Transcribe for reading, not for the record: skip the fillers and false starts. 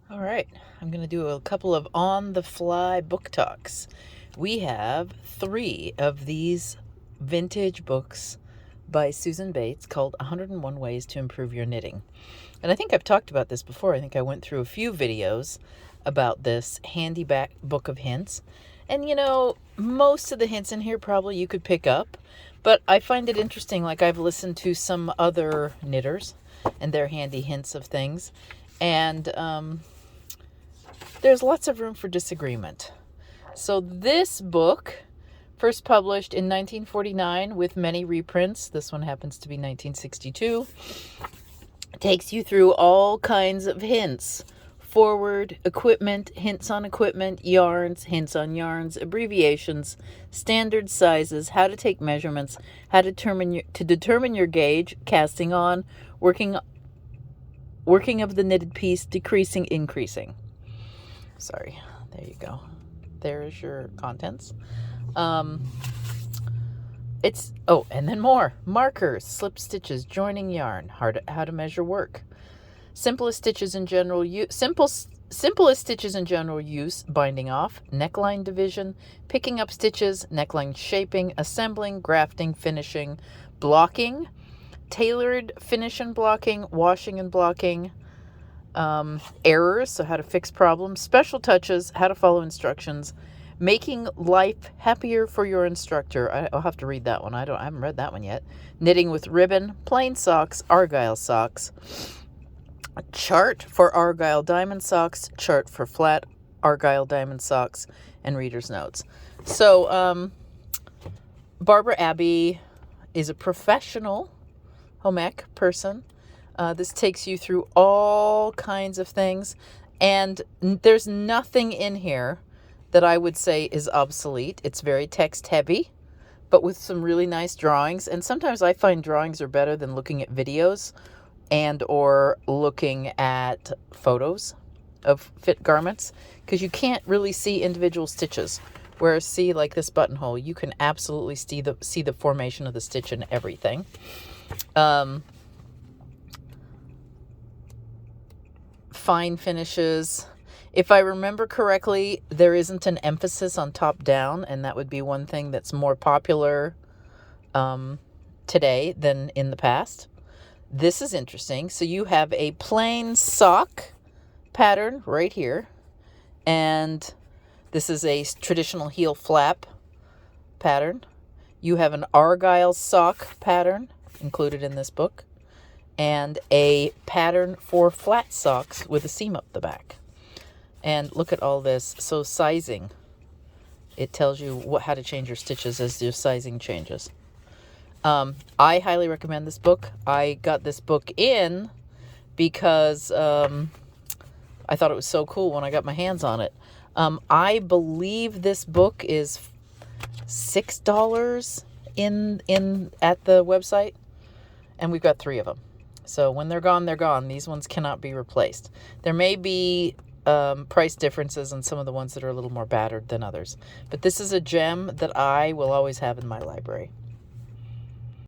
All right, I'm going to do a couple of on-the-fly book talks. We have 3 of these vintage books by Susan Bates called 101 Ways to Improve Your Knitting. And I think I've talked about this before. I think I went through a few videos about this handy back book of hints. And most of the hints in here probably you could pick up, but I find it interesting. Like, I've listened to some other knitters and their handy hints of things. And there's lots of room for disagreement. So this book, first published in 1949 with many reprints, this one happens to be 1962, takes you through all kinds of hints. Forward, equipment, hints on equipment, yarns, hints on yarns, abbreviations, standard sizes, how to take measurements, how to determine your gauge, casting on, working of the knitted piece, decreasing, increasing. Sorry, there you go. There is your contents. And then more. Markers, slip stitches, joining yarn, how to measure work. Simplest stitches in general use, binding off, neckline division, picking up stitches, neckline shaping, assembling, grafting, finishing, blocking, tailored finish and blocking, washing and blocking, errors, so how to fix problems, special touches, how to follow instructions, making life happier for your instructor. I'll have to read that one. I haven't read that one yet. Knitting with ribbon, plain socks, argyle socks, chart for argyle diamond socks, chart for flat argyle diamond socks, and reader's notes. So Barbara Abbey is a professional home ec person. This takes you through all kinds of things, and there's nothing in here that I would say is obsolete. It's very text heavy, but with some really nice drawings. And sometimes I find drawings are better than looking at videos and or looking at photos of fit garments, because you can't really see individual stitches. Whereas, see, like this buttonhole, you can absolutely see the formation of the stitch and everything. Fine finishes. If I remember correctly, there isn't an emphasis on top down, and that would be one thing that's more popular today than in the past. This is interesting. So you have a plain sock pattern right here, and this is a traditional heel flap pattern. You have an argyle sock pattern included in this book, and a pattern for flat socks with a seam up the back. And look at all this. So sizing, it tells you how to change your stitches as your sizing changes. I highly recommend this book. I got this book in because I thought it was so cool when I got my hands on it. I believe this book is $6 in at the website, and we've got 3 of them. So when they're gone, they're gone. These ones cannot be replaced. There may be price differences on some of the ones that are a little more battered than others, but this is a gem that I will always have in my library.